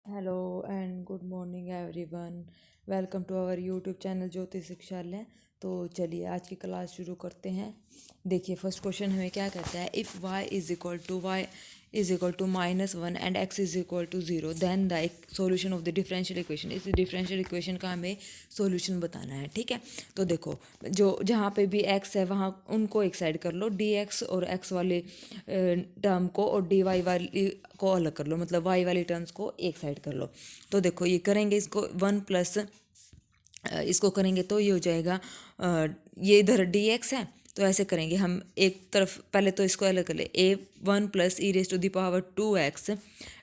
Hello and good morning everyone. Welcome to our YouTube channel Jyoti Shikshalaya. तो चलिए आज की क्लास शुरू करते हैं। देखिए फर्स्ट क्वेश्चन हमें क्या कहता है, if y is equal to -1 and x is equal to 0 then the solution of the differential equation. इस डिफरेंशियल इक्वेशन का हमें सॉल्यूशन बताना है। ठीक है, तो देखो जो जहाँ पे भी x है वहाँ उनको एक साइड कर लो, dx और x वाले टर्म को और dy वाली को अलग कर लो, मतलब y वाली टर्म्स को एक साइड कर लो। तो देखो ये करेंगे, इसको 1 प्लस इसको करेंगे तो ये हो जाएगा ये इधर dx है तो ऐसे करेंगे हम, एक तरफ पहले तो इसको अलग कर ले, a1 plus e raise to the power 2x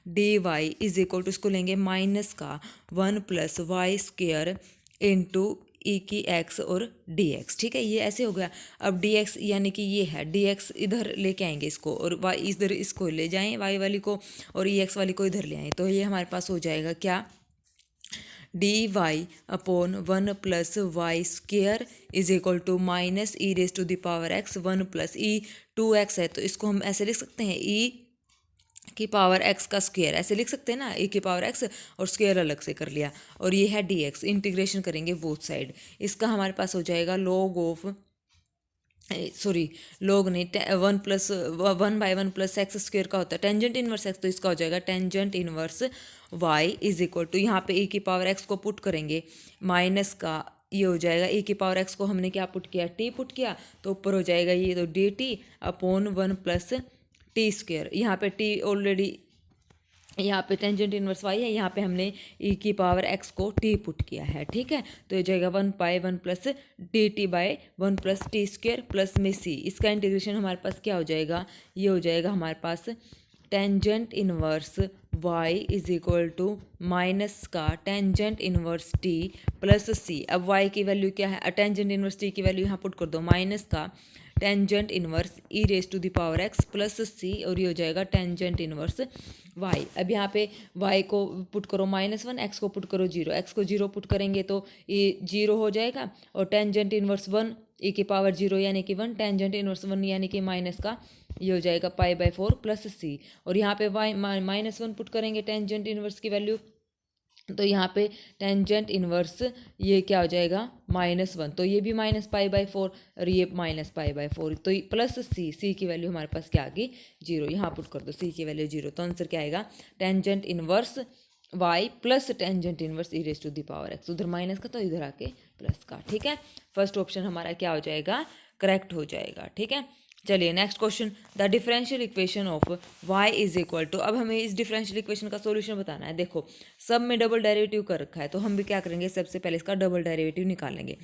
d y is equal to, इसको लेंगे माइनस का 1 plus y square into e की x और dx। ठीक है, ये ऐसे हो गया। अब dx यानी कि ये है, dx इधर लेके आएंगे इसको और y इधर इसको ले जाएं y वाली को और ex वाली को इधर ले आएँ, तो ये हमारे पास हो जाएगा क्या, d y upon 1 plus y square is equal to minus e raise to the power x 1 plus e 2x है तो इसको हम ऐसे लिख सकते हैं ई की पावर x का स्क्वायर, ऐसे लिख सकते हैं ना, ई की पावर x और स्क्वायर अलग से कर लिया और ये है dx। इंटीग्रेशन करेंगे बोथ साइड, इसका हमारे पास हो जाएगा लॉग ऑफ लॉग नहीं, 1 प्लस एक्स स्क्वायर का होता है टेंजेंट इनवर्स एक्स, तो इसका हो जाएगा tangent inverse y is equal to, यहाँ पे ई की पावर एक्स को पुट करेंगे माइनस का, ये हो जाएगा ई की पावर एक्स को हमने क्या पुट किया, टी पुट किया, तो ऊपर हो जाएगा ये तो D T upon 1 plus T square. यहाँ पे टी ऑलरेडी, यहाँ पे टेंजेंट इनवर्स वाई है, यहाँ पे हमने ई की पावर एक्स को टी पुट किया है। ठीक है, तो ये जाएगा 1/1 plus D T by 1 plus T square plus में सी। इसका इंटीग्रेशन हमारे पास क्या हो जाएगा, ये हो जाएगा हमारे पास tangent inverse y is equal to minus का tangent inverse t plus C. अब y की वैल्यू क्या है, टेंजेंट इनवर्स t की वैल्यू यहाँ पुट कर दो, माइनस का tangent inverse E raise to the power X plus C और ये हो जाएगा टेंजेंट इनवर्स वाई। अब यहाँ पे y को पुट करो -1, x को पुट करो 0, x को 0 पुट करेंगे तो ये 0 हो जाएगा और टेंजेंट इनवर्स 1 e की पावर 0 यानी कि 1, टेंजेंट इनवर्स 1 यानी कि माइनस का, ये हो जाएगा π/4 प्लस सी। और यहाँ पे y -1 पुट करेंगे टेंजेंट इनवर्स की वैल्यू, तो यहाँ पे टेंजेंट इनवर्स ये क्या हो जाएगा -1, तो ये भी -π/4 और ये -π/4, तो प्लस सी की वैल्यू हमारे पास क्या आ गई 0, यहाँ पुट कर दो सी की वैल्यू 0, तो आंसर क्या आएगा tangent inverse y plus tangent inverse E raise to the power x, उधर माइनस का तो इधर आके प्लस का। ठीक है, फर्स्ट ऑप्शन हमारा क्या हो जाएगा, करेक्ट हो जाएगा। ठीक है, चलिए next question, the differential equation of y is equal to, अब हमें इस डिफरेंशियल इक्वेशन का सॉल्यूशन बताना है। देखो सब में डबल डेरिवेटिव कर रखा है तो हम भी क्या करेंगे, सबसे पहले इसका डबल डेरिवेटिव निकालेंगे।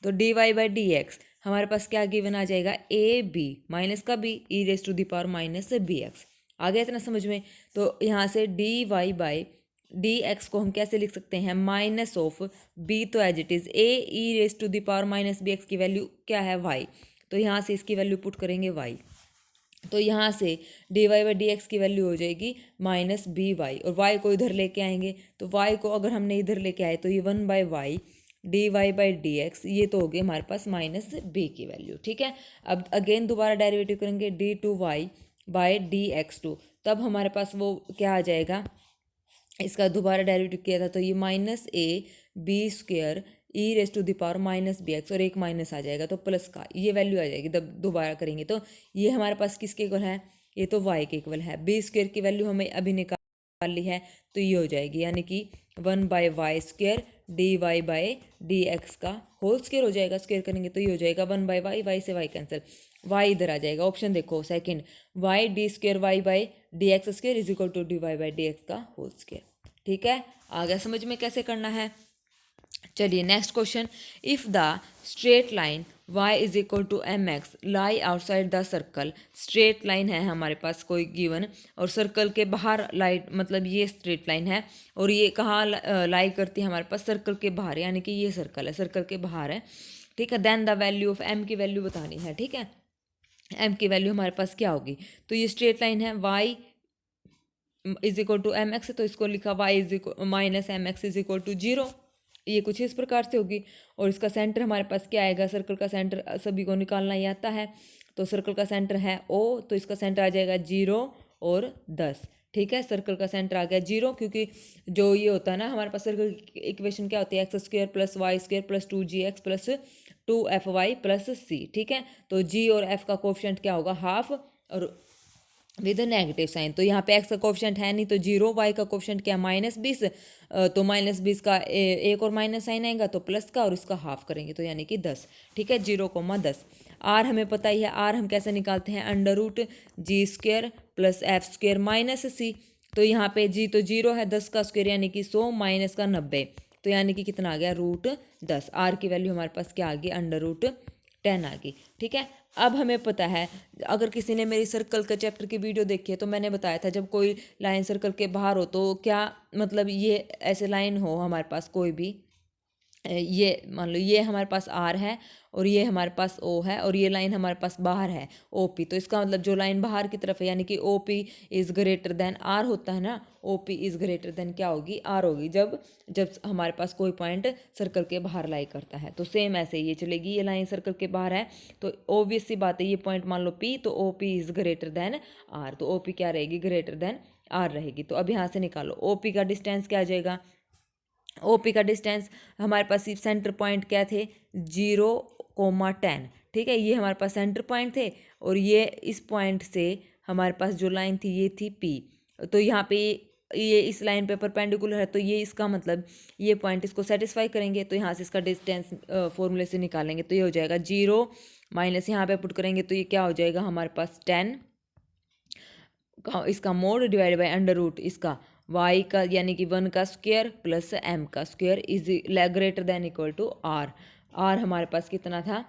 तो dy बाई डी एक्स हमारे पास क्या गिवन आ जाएगा, ए बी माइनस का B E raise to the power minus B X. आ गया इतना समझ में, तो यहाँ से D Y by D X को हम कैसे लिख सकते हैं, माइनस ऑफ बी, तो as it is A E raise to the power minus B X की वैल्यू क्या है वाई, तो यहाँ से इसकी वैल्यू पुट करेंगे y, तो यहाँ से D Y by D x की वैल्यू हो जाएगी माइनस बी वाई और y को इधर लेके आएंगे, तो y को अगर हमने इधर लेके आए तो ये 1/y d Y by D x, ये तो हो गए हमारे पास माइनस बी की वैल्यू। ठीक है, अब अगेन दोबारा डेरिवेटिव करेंगे d2y by D x to, तब हमारे पास वो क्या आ जाएगा, इसका दोबारा डेरिवेटिव किया था तो ये minus a b square e raise to the power minus B x और एक माइनस आ जाएगा तो प्लस का ये वैल्यू आ जाएगी। तब दोबारा करेंगे तो ये हमारे पास किसके इक्वल है, ये तो y के इक्वल है। बी स्क्र की वैल्यू हमें अभी निकाल ली है तो ये हो जाएगी, यानी कि 1/y square d Y by D x का होल स्क्र हो जाएगा, स्क्र करेंगे तो ये हो जाएगा 1/y, y से y कैंसिल, y इधर आ जाएगा। ऑप्शन देखो second, y d square y by D x square is equal to d Y by D x का होल स्क्र। ठीक है, आ गया समझ में कैसे करना है। चलिए next question, if the straight line y is equal to m x lie outside the circle, straight line है हमारे पास कोई गिवन और सर्कल के बाहर लाइट, मतलब ये स्ट्रेट लाइन है और ये कहाँ लाई करती है हमारे पास, सर्कल के बाहर, यानी कि ये सर्कल है, सर्कल के बाहर है। ठीक है, then the value of m की वैल्यू बतानी है। ठीक है, m की वैल्यू हमारे पास क्या होगी, तो ये स्ट्रेट लाइन है y is equal to m x, तो इसको लिखा y is equal minus m x is equal to 0, ये कुछ इस प्रकार से होगी। और इसका सेंटर हमारे पास क्या आएगा, सर्कल का सेंटर सभी को निकालना ही आता है, तो सर्कल का सेंटर है O, तो इसका सेंटर आ जाएगा 0 और 10। ठीक है। सर्कल का सेंटर आ गया 0, क्योंकि जो ये होता है ना हमारे पास सर्कल की इक्वेशन क्या होती है, x² + y² + 2gx + 2fy + c। ठीक है, तो g और f का कोफिशिएंट क्या होगा, हाफ और विद नेगेटिव साइन। तो यहाँ पे x का कोफिशिएंट है नहीं तो 0, y का कोफिशिएंट क्या -20, तो -20 का एक और माइनस साइन आएगा तो प्लस का, और इसका हाफ करेंगे तो यानी कि 10। ठीक है, 0,10। r हमें पता ही है, r हम कैसे निकालते हैं, √g² + f² - c। तो यहाँ पे g तो 0 है, 10 का स्क्वायर यानी कि 100 माइनस का 90, तो यानी कि कितना आ गया, √10। r की वैल्यू हमारे पास क्या आ गई, √10 आ गई। ठीक है, अब हमें पता है, अगर किसी ने मेरी सर्कल के चैप्टर की वीडियो देखी है तो मैंने बताया था जब कोई लाइन सर्कल के बाहर हो तो क्या मतलब, ये ऐसे लाइन हो हमारे पास कोई भी, ये मान लो ये हमारे पास आर है और ये हमारे पास ओ है और ये लाइन हमारे पास बाहर है ओ पी, तो इसका मतलब जो लाइन बाहर की तरफ है यानी कि O P is greater than R होता है ना, O P is greater than क्या होगी, आर होगी, जब जब हमारे पास कोई पॉइंट सर्कल के बाहर लाई करता है। तो सेम ऐसे ये चलेगी, ये लाइन सर्कल के बाहर है तो ऑब्वियस सी बात है, ये पॉइंट मान लो पी, तो O P is greater than R, तो ओ पी क्या रहेगी, ग्रेटर देन आर रहेगी। तो अब यहाँ से निकालो ओ पी का डिस्टेंस क्या आ जाएगा, ओपी का डिस्टेंस हमारे पास सेंटर पॉइंट क्या थे, 0,10। ठीक है, ये हमारे पास सेंटर पॉइंट थे और ये इस पॉइंट से हमारे पास जो लाइन थी ये थी पी। तो यहाँ पे ये इस लाइन पे परपेंडिकुलर है तो ये इसका मतलब ये पॉइंट इसको सेटिस्फाई करेंगे, तो यहाँ से इसका डिस्टेंस फॉर्मूले से निकालेंगे तो ये हो जाएगा 0 माइनस यहाँ पे पुट करेंगे तो ये क्या हो जाएगा हमारे पास 10 इसका मोड डिवाइड बाय √ इसका y का यानी कि 1 का स्क्वायर प्लस m का square is greater than equal to r। r हमारे पास कितना था,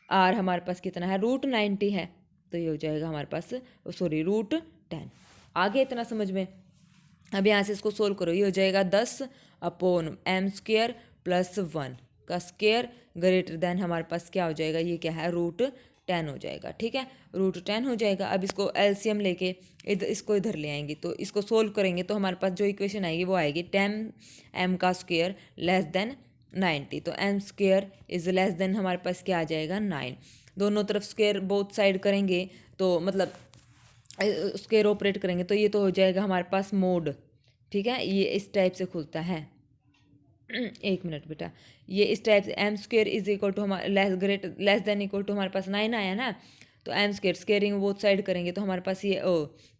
r हमारे पास कितना है, √90 है, तो ये हो जाएगा हमारे पास, सॉरी √10। आगे इतना समझ में। अब यहाँ से इसको सोल्व करो, ये हो जाएगा 10/m² + 1 का स्क्वायर ग्रेटर देन हमारे पास क्या हो जाएगा, ये क्या है, √10 हो जाएगा। ठीक है, √10 हो जाएगा। अब इसको एलसीएम लेके इसको इधर ले आएंगे तो इसको सोल्व करेंगे तो हमारे पास जो इक्वेशन आएगी वो आएगी 10m का स्क्वायर लेस देन 90, तो m² इज लेस देन हमारे पास क्या आ जाएगा, 9। दोनों तरफ स्क्वायर बोथ साइड करेंगे तो मतलब स्क्वायर ऑपरेट करेंगे तो ये तो हो जाएगा हमारे पास मोड। ठीक है, ये इस टाइप से खुलता है। एक मिनट बेटा, ये इस टाइप से m² इज इक्वल टू हमारे लेस देन इक्वल टू हमारे पास 9 आया ना, तो m² स्क्वेयरिंग बोथ साइड करेंगे तो हमारे पास ये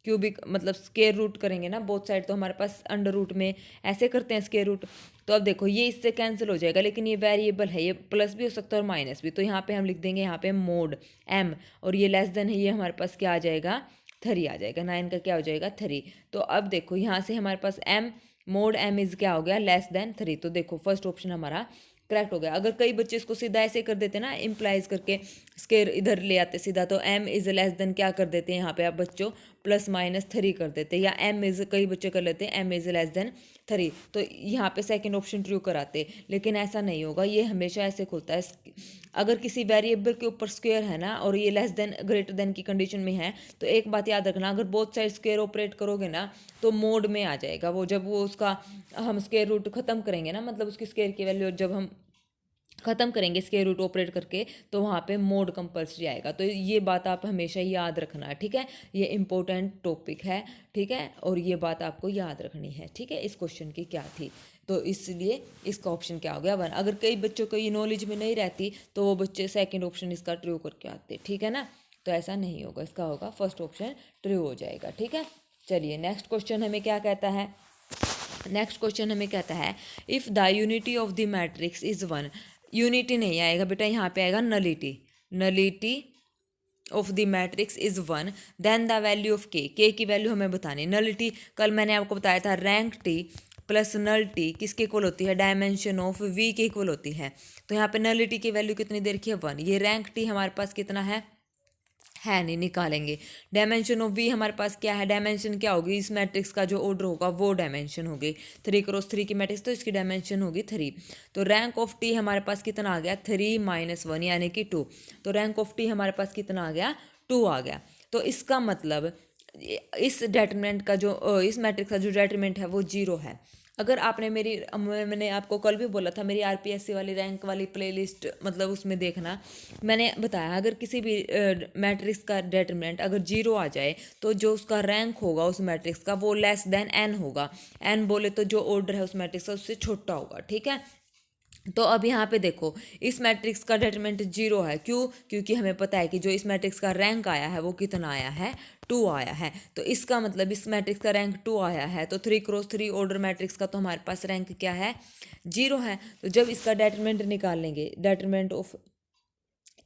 क्यूबिक मतलब स्क्वायर रूट करेंगे ना बोथ साइड, तो हमारे पास √ में ऐसे करते हैं स्क्वायर रूट। तो अब देखो ये इससे कैंसिल हो जाएगा, लेकिन ये वेरिएबल है, ये प्लस भी हो सकता है और माइनस भी, तो यहाँ पे हम लिख देंगे यहाँ पे मोड m, और ये लेस देन है, ये हमारे पास क्या आ जाएगा, 3 आ जाएगा, 9 का क्या हो जाएगा, 3। तो अब देखो यहाँ से हमारे पास मोड m इज़ क्या हो गया, लेस देन 3। तो देखो फर्स्ट ऑप्शन हमारा करेक्ट हो गया। अगर कई बच्चे इसको सीधा ऐसे कर देते ना, इम्प्लाइज करके स्केयर इधर ले आते सीधा, तो m इज़ लेस देन क्या कर देते हैं यहाँ पे आप बच्चों, +-3 कर देते, या m इज़ कई बच्चे कर लेते हैं m इज़ लेस देन 3, तो यहाँ पे सेकंड ऑप्शन ट्रू कराते, लेकिन ऐसा नहीं होगा, ये हमेशा ऐसे खुलता है। अगर किसी वेरिएबल के ऊपर स्क्वायर है ना और ये लेस देन ग्रेटर देन की कंडीशन में है, तो एक बात याद रखना, अगर बोथ साइड स्क्वायर ऑपरेट करोगे ना तो मोड में आ जाएगा वो, जब वो उसका हम स्क्वायर रूट ख़त्म करेंगे ना, मतलब उसकी स्क्वायर की वैल्यू जब हम ख़त्म करेंगे स्क्वायर रूट ऑपरेट करके, तो वहाँ पे मोड कंपल्सरी आएगा। तो ये बात आप हमेशा याद रखना है। ठीक है, ये इंपॉर्टेंट टॉपिक है। ठीक है, और ये बात आपको याद रखनी है। ठीक है, इस क्वेश्चन की क्या थी, तो इसलिए इसका ऑप्शन क्या हो गया, 1। अगर कई बच्चों को ये नॉलेज में नहीं रहती तो वो बच्चे सेकेंड ऑप्शन इसका ट्रू करके आते। ठीक है ना, तो ऐसा नहीं होगा, इसका होगा फर्स्ट ऑप्शन ट्रू हो जाएगा। ठीक है, चलिए नेक्स्ट क्वेश्चन हमें क्या कहता है, नेक्स्ट क्वेश्चन हमें कहता है if the unity of the matrix is 1, unity नहीं आएगा बेटा, यहाँ पे आएगा nullity, nullity of the matrix is 1, then the value of k की वैल्यू हमें बतानी। नलिटी कल मैंने आपको बताया था, रैंक टी प्लस नल टी किसके इक्वल होती है, डायमेंशन ऑफ वी के इक्वल होती है। तो यहाँ पे नलिटी की वैल्यू कितनी दे रखी है, 1। ये रैंक टी हमारे पास कितना है नहीं, निकालेंगे। डायमेंशन ऑफ वी हमारे पास क्या है, डायमेंशन क्या होगी, इस मैट्रिक्स का जो ऑर्डर होगा वो डायमेंशन होगी। 3x3 की मैट्रिक्स तो इसकी डायमेंशन होगी 3। तो रैंक ऑफ टी हमारे पास कितना आ गया, 3 - 1 यानी कि 2। तो रैंक ऑफ टी हमारे पास कितना आ गया, 2 आ गया। तो इसका मतलब इस डेटरमिनेंट का जो इस मैट्रिक्स का जो डेटरमिनेंट है वो 0 है। अगर आपने मैंने आपको कल भी बोला था मेरी आरपीएससी वाली रैंक वाली प्लेलिस्ट मतलब उसमें देखना, मैंने बताया अगर किसी भी मैट्रिक्स का डिटरमिनेंट अगर 0 आ जाए तो जो उसका रैंक होगा उस मैट्रिक्स का वो लेस देन n होगा। n बोले तो जो ऑर्डर है उस मैट्रिक्स का उससे छोटा होगा, ठीक है। तो अब यहाँ पे देखो इस मैट्रिक्स का डिटरमिनेंट 0 है, क्यों? क्योंकि हमें पता है कि जो इस मैट्रिक्स का रैंक आया है वो कितना आया है, 2 आया है। तो इसका मतलब इस मैट्रिक्स का रैंक 2 आया है, तो 3x3 ऑर्डर मैट्रिक्स का तो हमारे पास रैंक क्या है, 0 है। तो जब इसका डिटरमिनेंट निकाल लेंगे, डिटरमिनेंट ऑफ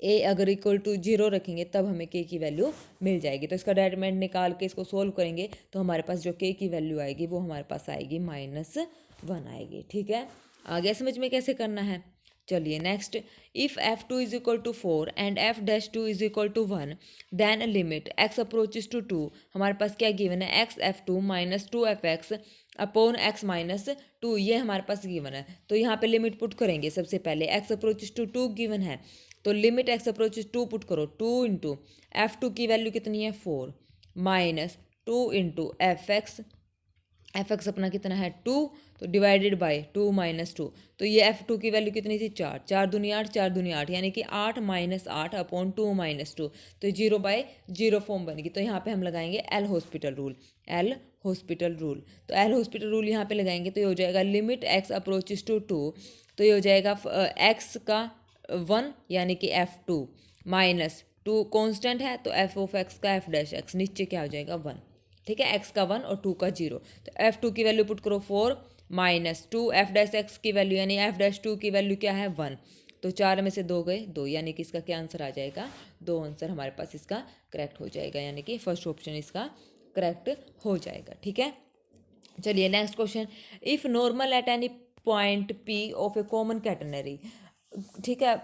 ए अगर इक्वल टू 0 रखेंगे तब हमें के की वैल्यू मिल जाएगी। तो इसका डिटरमिनेंट निकाल के इसको सोल्व करेंगे तो हमारे पास जो के की वैल्यू आएगी वो हमारे पास आएगी -1 आएगी, ठीक है। आगे समझ में कैसे करना है, चलिए next. If f2 is equal to 4 and f-2 is equal to 1 then limit x approaches to 2। हमारे पास क्या गिवन है, x f2 minus 2f(x) upon x minus 2, ये हमारे पास गिवन है। तो यहाँ पे लिमिट पुट करेंगे, सबसे पहले x अप्रोचेस टू 2 गिवन है तो लिमिट x अप्रोचेस 2 पुट करो, 2 इंटू f2 की वैल्यू कितनी है 4 माइनस 2 इंटू एफ एक्स अपना कितना है 2, तो डिवाइडेड बाय 2 माइनस 2। तो ये f2 की वैल्यू कितनी थी 4, 4 दूनी 8, 4 दूनी 8 यानी कि 8 माइनस 8 अपॉन 2 माइनस 2, तो 0/0 फॉर्म बनेगी। तो यहाँ पे हम लगाएंगे L hospital rule, L hospital rule. तो एल हॉस्पिटल रूल यहाँ पे लगाएंगे तो ये हो जाएगा लिमिट x अप्रोचेस टू 2, तो ये हो जाएगा x का 1 यानी कि f2 माइनस 2 कॉन्स्टेंट है तो f(x) का f'(x) नीचे क्या हो जाएगा 1, ठीक है। x का 1 और 2 का 0, तो f2 की वैल्यू पुट करो 4 माइनस 2 f'(x) की वैल्यू यानी f'(2) की वैल्यू क्या है 1, तो 4 में से 2 गए 2, यानी कि इसका क्या आंसर आ जाएगा 2 आंसर हमारे पास इसका करेक्ट हो जाएगा, यानी कि फर्स्ट ऑप्शन इसका करेक्ट हो जाएगा, ठीक है। चलिए next question. If normal at any point P of A common catenary, ठीक है।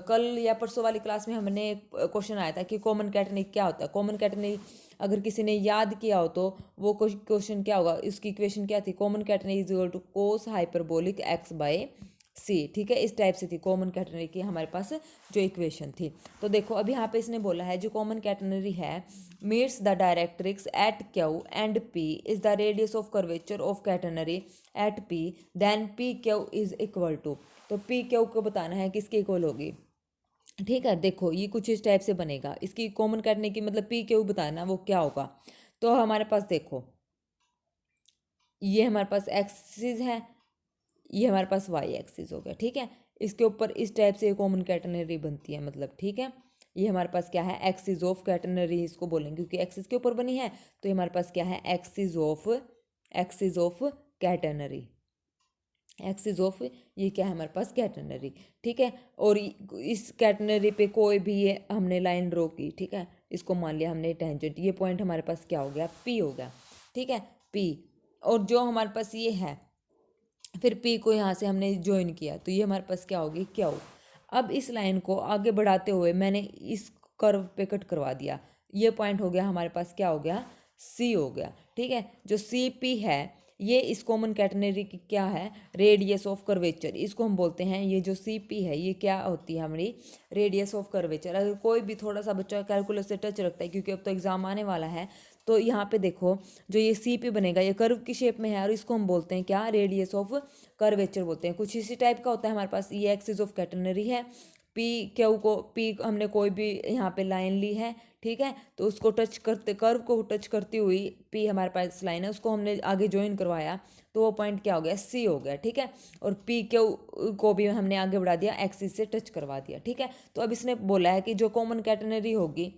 कल या परसों वाली क्लास में हमने क्वेश्चन आया था कि कॉमन कैटेनरी क्या होता है। कॉमन कैटेनरी अगर किसी ने याद किया हो तो वो क्वेश्चन क्या होगा, इसकी इक्वेशन क्या थी, common catenary is equal to cos hyperbolic x by C, ठीक है। इस टाइप से थी कॉमन कैटेनरी की हमारे पास जो इक्वेशन थी। तो देखो अभी यहाँ पे इसने बोला है जो कॉमन कैटेनरी है meets the directrix at Q and P is the radius of curvature of catenary at P, then P Q is equal to. तो पी क्यू को बताना है किसके इक्वल होगी, ठीक है। देखो ये कुछ इस टाइप से बनेगा, इसकी कॉमन करने की मतलब पी क्यू बताना वो क्या होगा। तो हमारे पास देखो ये हमारे पास एक्सिस है, ये हमारे पास वाई एक्सिस हो गया, ठीक है। इसके ऊपर इस टाइप से कॉमन कैटेनरी बनती है, मतलब ठीक है। ये हमारे पास क्या है एक्सिस ऑफ कैटेनरी इसको बोलेंगे क्योंकि एक्सिस के ऊपर बनी है। तो ये हमारे पास क्या है axis of catenary, axis of ये क्या है हमारे पास कैटेनरी, ठीक है। और इस कैटेनरी पे कोई भी ये हमने लाइन ड्रॉ की, ठीक है। इसको मान लिया हमने टेंजेंट, ये पॉइंट हमारे पास क्या हो गया पी हो गया, ठीक है पी। और जो हमारे पास ये है फिर पी को यहाँ से हमने ज्वाइन किया तो ये हमारे पास क्या होगी क्यू। अब इस लाइन को आगे बढ़ाते हुए मैंने इस कर्व पे कट करवा दिया, ये पॉइंट हो गया हमारे पास क्या हो गया सी हो गया, ठीक है। जो सी पी है ये इस कॉमन कैटेनरी की क्या है रेडियस ऑफ कर्वेचर, इसको हम बोलते हैं। ये जो सी पी है ये क्या होती है हमारी रेडियस ऑफ कर्वेचर। अगर कोई भी थोड़ा सा बच्चा कैलकुलस से टच रखता है क्योंकि अब तो एग्जाम आने वाला है, तो यहाँ पे देखो जो ये सी पी बनेगा ये कर्व की शेप में है और इसको हम बोलते हैं क्या रेडियस ऑफ कर्वेचर बोलते हैं। कुछ इसी टाइप का होता है हमारे पास, ये एक्सिस ऑफ कैटेनरी है। पी क्यू को पी हमने कोई भी यहाँ पे लाइन ली है, ठीक है। तो उसको टच करते कर्व को टच करती हुई पी हमारे पास लाइन है उसको हमने आगे ज्वाइन करवाया तो वो पॉइंट क्या हो गया सी हो गया, ठीक है। और पी क्यू को भी हमने आगे बढ़ा दिया एक्सिस से टच करवा दिया, ठीक है। तो अब इसने बोला है कि जो कॉमन कैटेनरी होगी,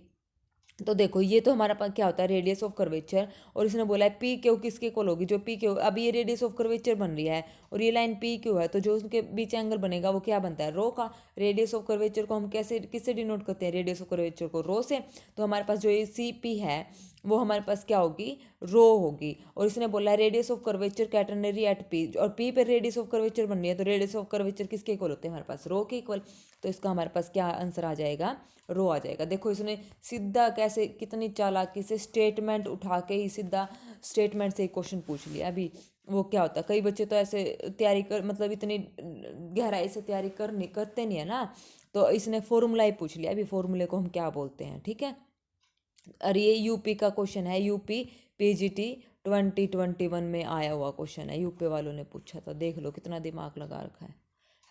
तो देखो ये तो हमारा पास क्या होता है रेडियस ऑफ कर्वेचर, और इसने बोला है पी क्यू किसके इक्वल होगी जो पी क्यू। अब ये रेडियस ऑफ कर्वेचर बन रही है और ये लाइन पी क्यू है, तो जो उसके बीच एंगल बनेगा वो क्या बनता है रो का। रेडियस ऑफ कर्वेचर को हम कैसे किससे डिनोट करते हैं रेडियस ऑफ कर्वेचर को रो से। तो हमारे पास जो ये सी पी है वो हमारे पास क्या होगी रो होगी। और इसने बोला है radius of curvature catenary at P, और पी पे रेडियस ऑफ कर्वेचर बन रही है तो रेडियस ऑफ कर्वेचर किसके इक्वल होते हैं हमारे पास रो के इक्वल। तो इसका हमारे पास क्या आंसर आ जाएगा रो आ जाएगा। देखो इसने सीधा कैसे कितनी चालाकी से स्टेटमेंट उठा के ही सीधा स्टेटमेंट से क्वेश्चन पूछ लिया। अभी वो क्या होता है कई बच्चे तो ऐसे तैयारी कर मतलब इतनी गहराई से तैयारी करते नहीं है ना, तो इसने फॉर्मूला ही पूछ लिया। अभी फॉर्मूले को हम क्या बोलते हैं, ठीक है। और ये यूपी का क्वेश्चन है, यूपी पीजीटी 2021 में आया हुआ क्वेश्चन है, यूपी वालों ने पूछा था, देख लो कितना दिमाग लगा रखा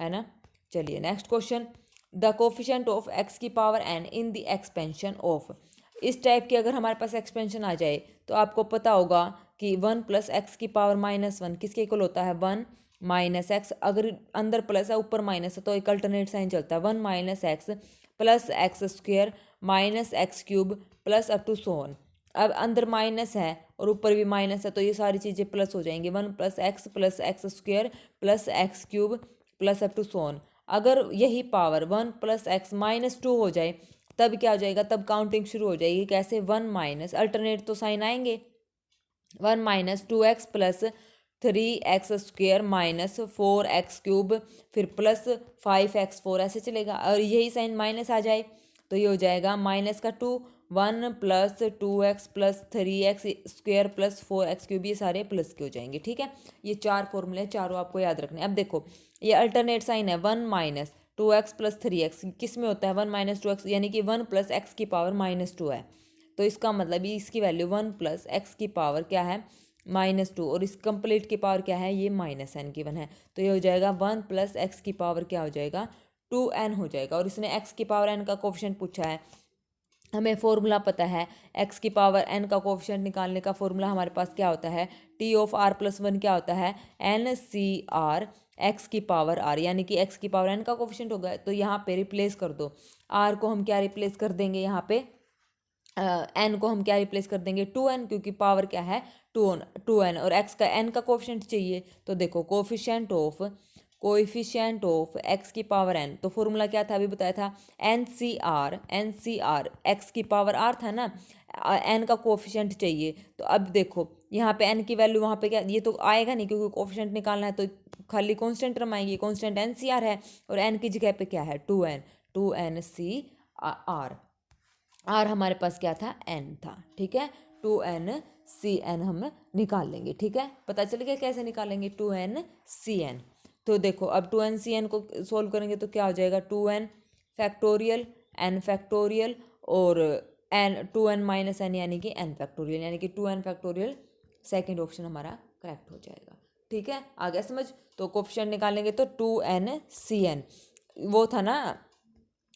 है ना। चलिए next question, the coefficient of X की power N in the expansion of. इस टाइप की अगर हमारे पास एक्सपेंशन आ जाए तो आपको पता होगा कि 1 प्लस एक्स की पावर -1 किसके इक्वल होता है, 1 माइनस एक्स। अगर अंदर प्लस है ऊपर माइनस है तो एक अल्टरनेट साइन चलता है, 1 minus x plus x square minus x cube plus up to so on. अब अंदर माइनस है और ऊपर भी माइनस है तो ये सारी चीज़ें प्लस हो जाएंगी, 1 plus x square plus x cube plus up to so on. अगर यही पावर 1 प्लस एक्स -2 हो जाए तब क्या हो जाएगा, तब काउंटिंग शुरू हो जाएगी। कैसे, 1 माइनस अल्टरनेट तो साइन आएंगे, 1 minus 2x plus 3x square minus 4x cube फिर प्लस 5x4 ऐसे चलेगा। और यही साइन माइनस आ जाए तो ये हो जाएगा माइनस का 2, 1 plus 2x plus 3x square plus 4x cube, ये सारे प्लस के हो जाएंगे। ठीक है, ये 4 फॉर्मूले चारों आपको याद रखने हैं। अब देखो ये अल्टरनेट साइन है, 1 माइनस 2x प्लस 3x किस में होता है, 1 माइनस 2x यानी कि 1 प्लस एक्स की पावर -2 है। तो इसका मतलब ये इसकी वैल्यू 1 प्लस एक्स की पावर क्या है, -2, और इस कंप्लीट की पावर क्या है, ये -n की 1 है। तो ये हो जाएगा 1 प्लस एक्स की पावर क्या हो जाएगा, 2n हो जाएगा। और इसने एक्स की पावर n का कोफिशिएंट पूछा है, हमें फॉर्मूला पता है एक्स की पावर n का कोफिशिएंट निकालने का फॉर्मूला हमारे पास क्या होता है, t ऑफ r प्लस 1 क्या होता है, n c r एक्स की पावर r, यानी कि एक्स की पावर n का कोफिशिएंट होगा। तो यहाँ पे रिप्लेस कर दो, r को हम क्या रिप्लेस कर देंगे, यहाँ पे एन को हम क्या रिप्लेस कर देंगे, 2n, क्योंकि पावर क्या है 2n और x का n का कोफिशिएंट चाहिए। तो देखो कोफिशिएंट ऑफ x की पावर n, तो फॉर्मूला क्या था अभी बताया था, NCR x की पावर r था ना, n का कोफिशिएंट चाहिए। तो अब देखो यहाँ पे n की वैल्यू वहाँ पे क्या, ये तो आएगा नहीं क्योंकि कोफिशिएंट निकालना है, तो खाली कांस्टेंट टर्म आएंगी, कांस्टेंट NCR है और n की जगह पे क्या है 2NCR, आर हमारे पास क्या था, एन था। ठीक है, 2NCN हम निकाल लेंगे। ठीक है, पता चल गया कैसे निकालेंगे, 2NCN। तो देखो अब 2NCN को सोल्व करेंगे तो क्या हो जाएगा, 2n फैक्टोरियल n फैक्टोरियल और n 2n माइनस n यानी कि n फैक्टोरियल, यानी कि 2n फैक्टोरियल, सेकेंड ऑप्शन हमारा करेक्ट हो जाएगा। ठीक है, आ गया समझ। तो कोफिशिएंट निकालेंगे तो 2NCN, वो था ना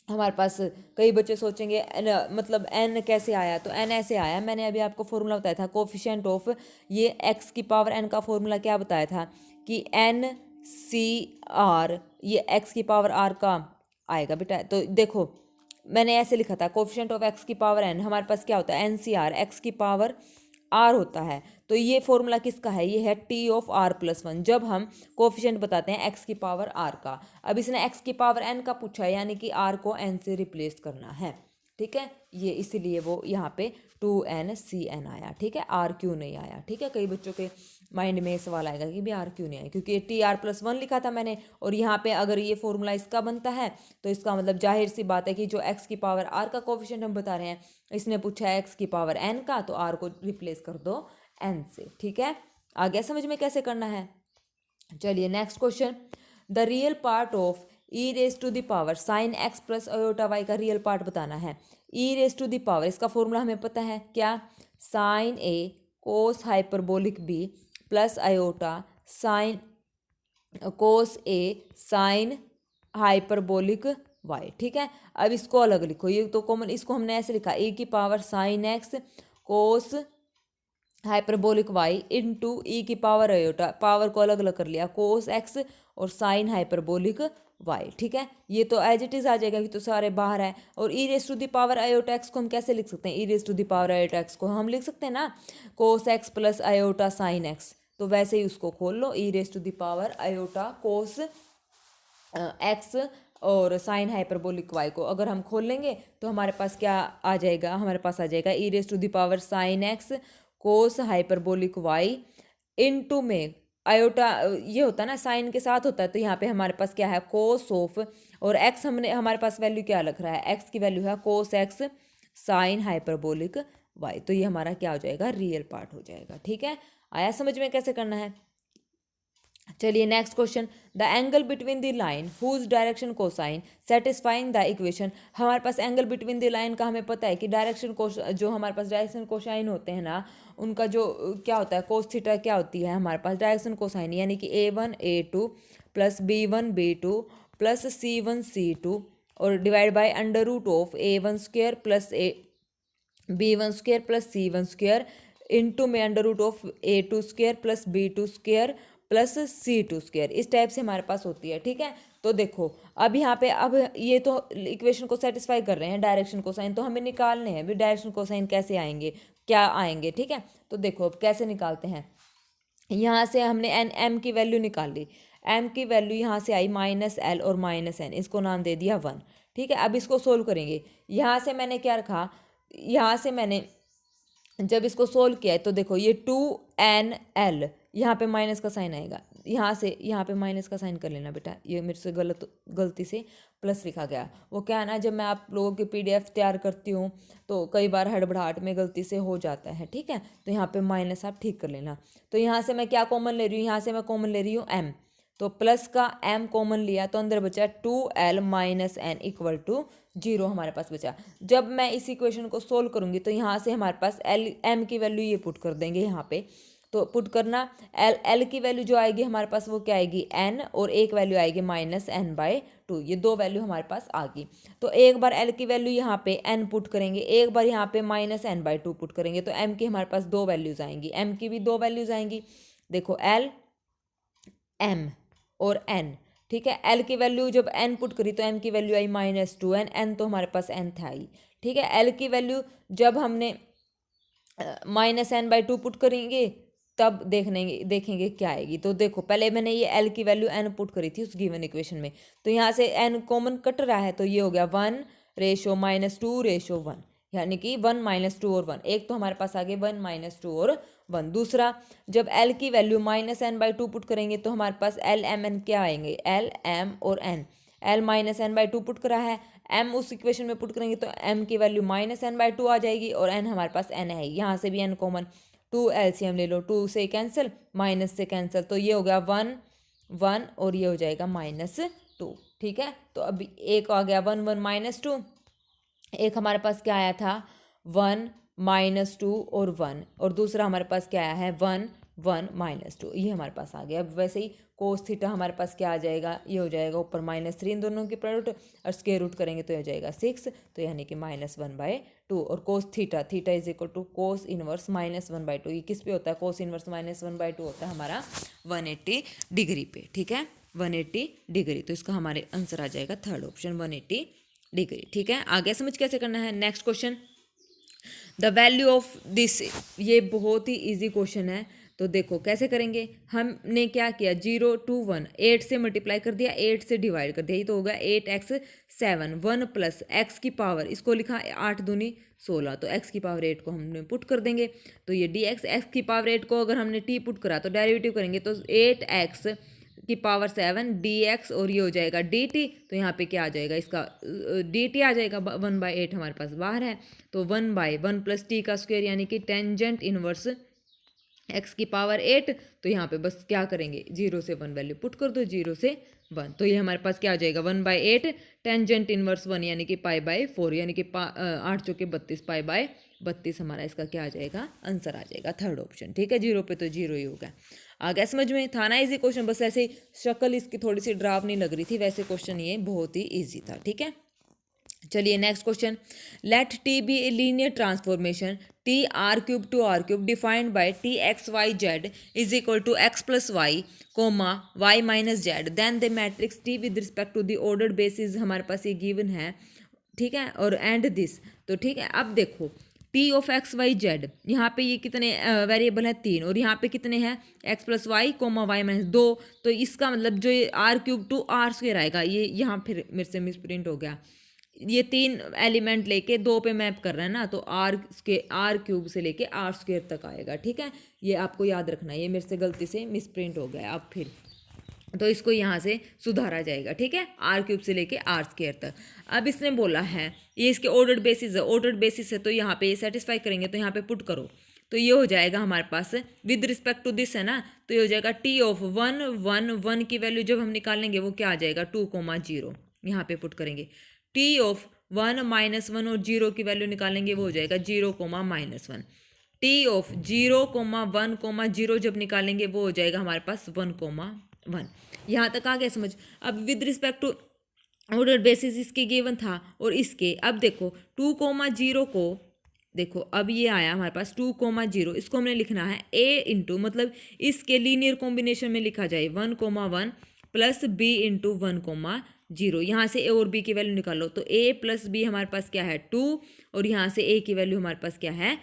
हमारे पास। कई बच्चे सोचेंगे मतलब n कैसे आया, तो n ऐसे आया, मैंने अभी आपको फॉर्मूला बताया था कोफिशिएंट ऑफ ये x की पावर n का फॉर्मूला क्या बताया था कि NCR, ये x की पावर r का आएगा बेटा। तो देखो मैंने ऐसे लिखा था कोफिशिएंट ऑफ x की पावर n, हमारे पास क्या होता है NCR x की पावर r होता है। तो ये फॉर्मूला किसका है, ये है t ऑफ r प्लस 1, जब हम कोफिशिएंट बताते हैं x की पावर r का। अब इसने x की पावर n का पूछा है, यानी कि r को n से रिप्लेस करना है। ठीक है, ये इसीलिए वो यहाँ पे 2NCN आया। ठीक है, r क्यों नहीं आया। ठीक है, कई बच्चों के माइंड में सवाल आएगा कि भी r क्यों नहीं आया, क्योंकि TR प्लस 1 लिखा था मैंने, और यहाँ पे अगर ये फॉर्मूला इसका बनता है तो इसका मतलब जाहिर सी बात है कि जो x की पावर r का कोफिशिएंट हम बता रहे हैं, इसने पूछा है x की पावर n का, तो r को रिप्लेस कर दो n से। ठीक है, आ गया समझ में कैसे करना है। चलिए next question, the real part of e raise to the power sine x plus iota y का रियल पार्ट बताना है। E raise to the power, इसका फॉर्मूला हमें पता है क्या, sine a cos hyperbolic b plus iota sine cos a sine hyperbolic y. ठीक है, अब इसको अलग लिखो, ये तो कॉमन, इसको हमने ऐसे लिखा ए की power sine x cos hyperbolic Y into e की पावर अयोटा, पावर को अलग अलग कर लिया, कोस एक्स और साइन हाइपरबोलिक वाई। ठीक है, ये तो एज इट इज आ जाएगा कि तो सारे बाहर है। और e raise to the power iota x को हम कैसे लिख सकते हैं, e raise to the power iota x को हम लिख सकते हैं ना cos x plus iota sine x, तो वैसे ही उसको खोल लो, e raise to the power iota cos x और साइन हाइपरबोलिक वाई को अगर हम खोल लेंगे तो हमारे पास क्या आ जाएगा, हमारे पास आ जाएगा e raise to the power sine x cos hyperbolic y into में आयोटा, ये होता है ना साइन के साथ होता है, तो यहाँ पे हमारे पास क्या है कोस ऑफ, और एक्स हमने हमारे पास वैल्यू क्या लग रहा है, एक्स की वैल्यू है cos x sine hyperbolic y, तो ये हमारा क्या हो जाएगा, रियल पार्ट हो जाएगा। ठीक है, आया समझ में कैसे करना है। चलिए next question, the angle between the line whose direction cosine satisfying the equation. हमारे पास एंगल बिटवीन द लाइन का हमें पता है कि डायरेक्शन कोस जो हमारे पास डायरेक्शन कोसाइन होते हैं ना, उनका जो क्या होता है कोस थीटा क्या होती है हमारे पास डायरेक्शन कोसाइन, यानी कि A1 A2 plus B1 B2 plus C1 C2 और divide by under root of A1 square plus B1 square plus C1 square into में under root of A2 square plus B2 square plus C2 square. इस type से हमारे पास होती है। ठीक है, तो देखो अब यहाँ पे अब ये तो इक्वेशन को सेटिस्फाई कर रहे हैं डायरेक्शन कोसाइन, तो हमें निकालने हैं भी डायरेक्शन कोसाइन कैसे आएंगे, क्या आएंगे। ठीक है, तो देखो अब कैसे निकालते हैं। यहाँ से हमने एम की वैल्यू निकाल ली, एम की वैल्यू यहाँ से आई -L और -N, इसको नाम दे दिया 1। ठीक है, अब इसको सोल्व करेंगे। यहाँ से मैंने क्या रखा, यहाँ से मैंने जब इसको सोल्व किया है तो देखो ये 2NL, यहाँ पे माइनस का साइन आएगा, यहाँ से यहाँ पे माइनस का साइन कर लेना बेटा, ये मेरे से गलती से प्लस लिखा गया। वो क्या है ना, जब मैं आप लोगों की PDF तैयार करती हूँ तो कई बार हड़बड़ाहट में गलती से हो जाता है। ठीक है, तो यहाँ पे माइनस आप ठीक कर लेना। तो यहाँ से मैं क्या कॉमन ले रही हूँ, यहाँ से मैं कॉमन ले रही हूँ M, तो प्लस का M कॉमन लिया तो अंदर बचा 2L - N इक्वल टू 0 हमारे पास बचा। जब मैं इस इक्वेशन को सोल्व करूंगी तो यहाँ से हमारे पास M की वैल्यू ये पुट कर देंगे यहाँ पे, तो पुट करना L की वैल्यू जो आएगी हमारे पास वो क्या आएगी N, और एक वैल्यू आएगी -N/2, ये दो वैल्यू हमारे पास आ गई। तो एक बार L की वैल्यू यहाँ पे N पुट करेंगे, एक बार यहाँ पे -N/2 पुट करेंगे, तो M की हमारे पास दो वैल्यूज आएंगी, M की भी दो वैल्यूज आएंगी। देखो L M और N। ठीक है, L की वैल्यू जब N पुट करी तो M की वैल्यू आई -2N, N तो हमारे पास N था ही। ठीक है, L की वैल्यू जब हमने -N/2 पुट करेंगे तब देखेंगे क्या आएगी। तो देखो पहले मैंने ये L की वैल्यू N पुट करी थी उस गिवन इक्वेशन में, तो यहाँ से N कॉमन कट रहा है तो ये हो गया 1:-2:1, यानी कि 1 -2 और 1, एक तो हमारे पास आ गए 1 -2 और 1। दूसरा, जब L की वैल्यू -N/2 पुट करेंगे तो हमारे पास L M N क्या आएंगे, L M और N। L -N/2 पुट करा है, M उस इक्वेशन में पुट करेंगे तो M की वैल्यू -N/2 आ जाएगी और N हमारे पास N है, यहाँ से भी N कॉमन, 2 LCM ले लो, 2 से कैंसिल, माइनस से कैंसिल, तो ये हो गया 1 1 और ये हो जाएगा -2। ठीक है, तो अभी एक आ गया 1 1 -2, एक हमारे पास क्या आया था 1 -2 और 1, और दूसरा हमारे पास क्या आया है 1 1 -2, ये हमारे पास आ गया। अब वैसे ही कोस थीटा हमारे पास क्या आ जाएगा, ये हो जाएगा ऊपर -3 इन दोनों की प्रोडक्ट और स्क्वायर रूट करेंगे तो ये हो जाएगा 6, तो यानी कि -1/2। और cos theta is equal to cos inverse -1/2, ये किस पे होता है, कोस इनवर्स -1/2 होता है हमारा 180 डिग्री पे। ठीक है, 180 डिग्री, तो इसका हमारे आंसर आ जाएगा थर्ड ऑप्शन 180 डिग्री। ठीक है, आगे समझ कैसे करना है। Next question, the value of this, ये बहुत ही इजी क्वेश्चन है। तो देखो कैसे करेंगे, हमने क्या किया 0 to 1 8 से मल्टीप्लाई कर दिया, 8 से डिवाइड कर दिया, ये तो होगा 8x 7 1 प्लस x की पावर, इसको लिखा 8 दूनी 16, तो x की पावर 8 को हमने पुट कर देंगे, तो ये dx x की पावर 8 को अगर हमने t पुट करा तो डेरिवेटिव करेंगे तो 8x की पावर 7 dx और ये हो जाएगा dt, तो यहाँ पे क्या आ जाएगा इसका dt आ जाएगा 1/8 हमारे पास बाहर है, तो 1/1 प्लस t का स्क्वायर, यानी कि टेंजेंट इनवर्स x की पावर 8, तो यहाँ पे बस क्या करेंगे 0 से 1 वैल्यू पुट कर दो, 0 से 1, तो ये हमारे पास क्या आ जाएगा 1/8 टेंजेंट इनवर्स 1, यानी कि π/4, यानी कि 8 चौके 32 π/32 हमारा इसका क्या आ जाएगा आंसर आ जाएगा थर्ड ऑप्शन। ठीक है, 0 पे तो 0 ही होगा। आ गया समझ में, था ना इजी क्वेश्चन, बस ऐसे शक्ल इसकी थोड़ी सी ड्रावनी लग रही थी, वैसे क्वेश्चन ये बहुत ही ईजी था। ठीक है, चलिए next question, let T be a linear transformation T(r³ to r³ defined by T(x,y,z) is equal to x plus y comma y minus z, then the matrix T with respect to the ordered basis हमारे पास ये given है। ठीक है, और and this, तो ठीक है, अब देखो T of x y z, यहाँ पे ये कितने वेरिएबल हैं 3, और यहाँ पे कितने हैं x plus y comma y minus 2, तो इसका मतलब जो ये r³ to r² आएगा, ये यहाँ फिर मेरे से मिस प्रिंट हो गया, ये 3 एलिमेंट लेके 2 पे मैप कर रहा है ना, तो r³ से लेके r² तक आएगा। ठीक है, ये आपको याद रखना, ये मेरे से गलती से मिस प्रिंट हो गया, अब फिर तो इसको यहाँ से सुधारा जाएगा। ठीक है, r³ से लेके r² तक। अब इसने बोला है ये इसके ऑर्डर्ड बेसिस है, ऑर्डर्ड बेसिस है, तो यहाँ पे सेटिस्फाई करेंगे, तो यहाँ पे पुट करो, तो ये हो जाएगा हमारे पास विद रिस्पेक्ट टू दिस है ना, तो ये हो जाएगा टी ऑफ 1 1 1 की वैल्यू जब हम निकालेंगे वो क्या आ जाएगा 2,0 यहाँ पे पुट करेंगे। टी ऑफ 1 -1 और 0 की वैल्यू निकालेंगे वो हो जाएगा 0, -1। टी ऑफ 0, 1, 0 जब निकालेंगे वो हो जाएगा हमारे पास 1,1। यहाँ तक आ गया समझ। अब with respect to order basis इसके गिवन था और इसके, अब देखो 2,0 को देखो अब ये आया हमारे पास 2,0, इसको हमने लिखना है a इंटू मतलब इसके लीनियर कॉम्बिनेशन में लिखा जाए 1,1 प्लस b इंटू 1,0। यहाँ से a और b की वैल्यू निकालो तो a प्लस b हमारे पास क्या है 2 और यहाँ से a की वैल्यू हमारे पास क्या है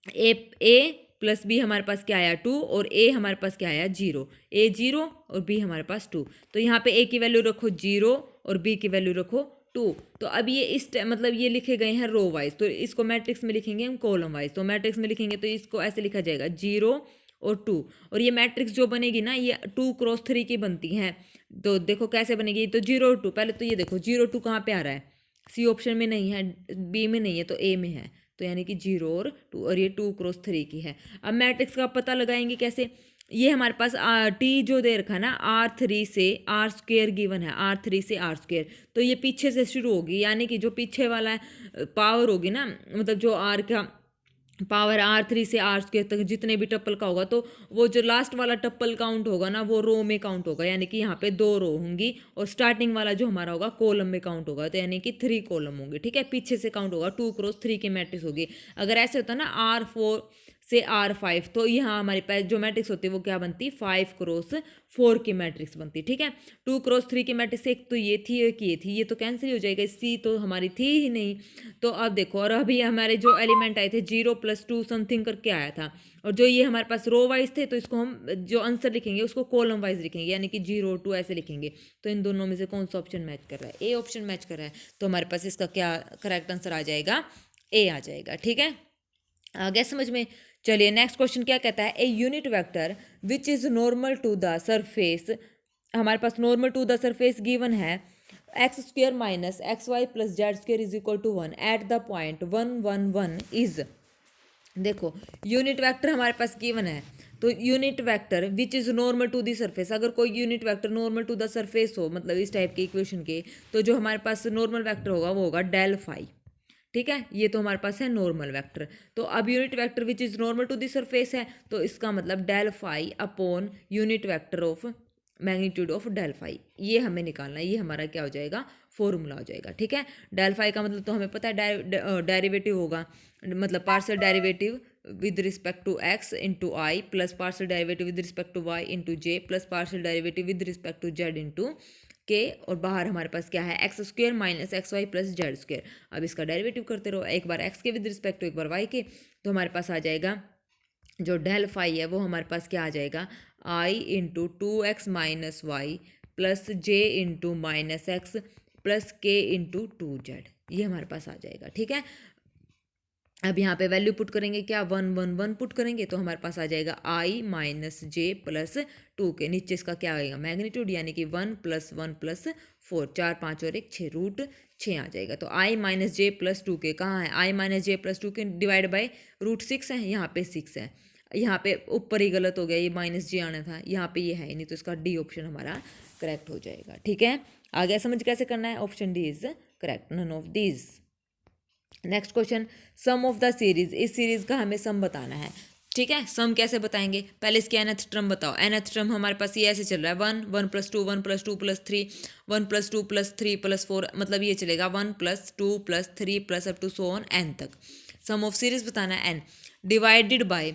a प्लस b हमारे पास क्या आया 2 और a हमारे पास क्या आया 0, a 0 और b हमारे पास 2। तो यहाँ पे a की वैल्यू रखो 0 और b की वैल्यू रखो 2। तो अब ये इस मतलब ये लिखे गए हैं रो वाइज, तो इसको मैट्रिक्स में लिखेंगे हम कॉलम वाइज। तो मैट्रिक्स में लिखेंगे तो इसको ऐसे लिखा जाएगा 0 और 2। और ये मैट्रिक्स जो बनेगी ना ये 2 क्रॉस 3 की बनती है। तो देखो कैसे बनेगी, तो 0 और 2, पहले तो ये देखो 0 2 कहाँ पे आ रहा है, सी ऑप्शन में नहीं है, बी में नहीं है तो ए में है, तो यानी कि 0 और 2 और ये 2 क्रॉस 3 की है। अब मैट्रिक्स का पता लगाएंगे कैसे, ये हमारे पास टी जो दे रखा है ना R3 से R² गिवन है, R3 से R², तो ये पीछे से शुरू होगी, यानी कि जो पीछे वाला पावर होगी ना, मतलब जो R का पावर R3 से R² तक जितने भी टप्पल का होगा, तो वो जो लास्ट वाला टप्पल काउंट होगा ना वो रो में काउंट होगा, यानी कि यहाँ पे 2 रो होंगी और स्टार्टिंग वाला जो हमारा होगा कॉलम में काउंट होगा, तो यानी कि 3 कॉलम होंगे। ठीक है, पीछे से काउंट होगा, 2 क्रॉस 3 की मैट्रिक्स होगी। अगर ऐसे होता ना R4 से R5, तो यहाँ हमारे पास जो मैट्रिक्स होती है वो क्या बनती, 5 क्रॉस 4 की मैट्रिक्स बनती। ठीक है, 2 क्रॉस 3 की मैट्रिक्स एक तो ये थी एक ये थी, ये तो कैंसिल हो जाएगा, सी तो हमारी थी ही नहीं। तो अब देखो, और अभी हमारे जो एलिमेंट आए थे 0 + 2 समथिंग करके आया था, और जो ये हमारे पास रो वाइज थे तो इसको हम जो आंसर लिखेंगे उसको कॉलम वाइज लिखेंगे, यानी कि 0 2 ऐसे लिखेंगे। तो इन दोनों में से कौन सा ऑप्शन मैच कर रहा है, ए ऑप्शन मैच कर रहा है, तो हमारे पास इसका क्या करेक्ट आंसर आ जाएगा, ए आ जाएगा। ठीक है, आ गया समझ में। चलिए नेक्स्ट क्वेश्चन क्या कहता है, a unit vector which is normal to the surface, हमारे पास normal to the surface given है x² - xy + z² = 1 at the point 1 1 1 is, देखो यूनिट वेक्टर हमारे पास गिवन है, तो unit vector which is normal to the surface, अगर कोई unit vector normal to the surface हो, मतलब इस टाइप के इक्वेशन के, तो जो हमारे पास नॉर्मल वेक्टर होगा वो होगा डेल फाई। ठीक है, ये तो हमारे पास है नॉर्मल वेक्टर। तो अब unit vector which is normal to the surface है, तो इसका मतलब del phi upon unit vector of magnitude of del phi, ये हमें निकालना है, ये हमारा क्या हो जाएगा, फॉर्मूला हो जाएगा। ठीक है, डेल फाई का मतलब तो हमें पता है डेरिवेटिव होगा, मतलब partial derivative with respect to x into i plus partial derivative with respect to y into j plus partial derivative with respect to z into k, और बाहर हमारे पास क्या है x² - xy + z²। अब इसका डेरिवेटिव करते रहो, एक बार x के विद रिस्पेक्ट टू एक बार y के, तो हमारे पास आ जाएगा जो डेल फाई है वो हमारे पास क्या आ जाएगा, i into 2x - y plus j into -x plus k into 2z, ये हमारे पास आ जाएगा। ठीक है, अब यहाँ पे वैल्यू पुट करेंगे, क्या 1 1 1 पुट करेंगे, तो हमारे पास आ जाएगा i - j प्लस 2 के, नीचे इसका क्या आएगा मैग्नीट्यूड, यानी कि 1 + 1 + 4, 4 5 और 1 6, √6 आ जाएगा। तो i - j प्लस 2 के कहाँ है, i - j प्लस 2 के डिवाइड बाई √6 है, यहाँ पे 6 है, यहाँ पे ऊपर ही गलत हो गया, ये -j आना था, यहाँ पे ये है नहीं, तो इसका डी ऑप्शन हमारा करेक्ट हो जाएगा। ठीक है, आ गया समझ कैसे करना है, option D is correct, none of these. Next question, sum of the series, इस सीरीज का हमें सम बताना है। ठीक है, सम कैसे बताएंगे, पहले इसकी nth टर्म बताओ। nth टर्म हमारे पास ये ऐसे चल रहा है 1 1 + 2 1 + 2 + 3 1 + 2 + 3 + 4, मतलब ये चलेगा 1 + 2 + 3 + up to so on n तक। सम ऑफ सीरीज बताना है n डिवाइडेड बाय,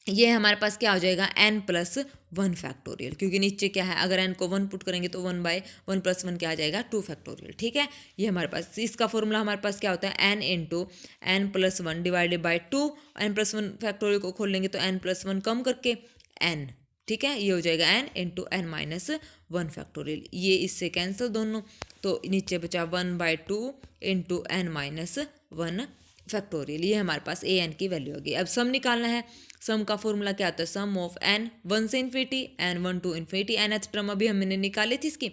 ये हमारे पास क्या हो जाएगा n + 1 फैक्टोरियल, क्योंकि नीचे क्या है, अगर n को 1 पुट करेंगे तो 1/1 + 1 क्या आ जाएगा 2 फैक्टोरियल। ठीक है, ये हमारे पास इसका फॉर्मूला हमारे पास क्या होता है, n into n + 1 divided by 2, n + 1 factorial को खोल लेंगे तो n + 1 कम करके n। ठीक है, ये हो जाएगा n इंटू n - 1 फैक्टोरियल, ये इससे कैंसिल दोनों, तो नीचे बचा 1/2 इंटू n - 1 फैक्टोरियल, ये हमारे पास a n की वैल्यू होगी। अब सम निकालना है, सम का फॉर्मूला क्या होता है, सम ऑफ n 1 से infinity n 1 to infinity, nth term अभी हमने निकाली थी इसकी,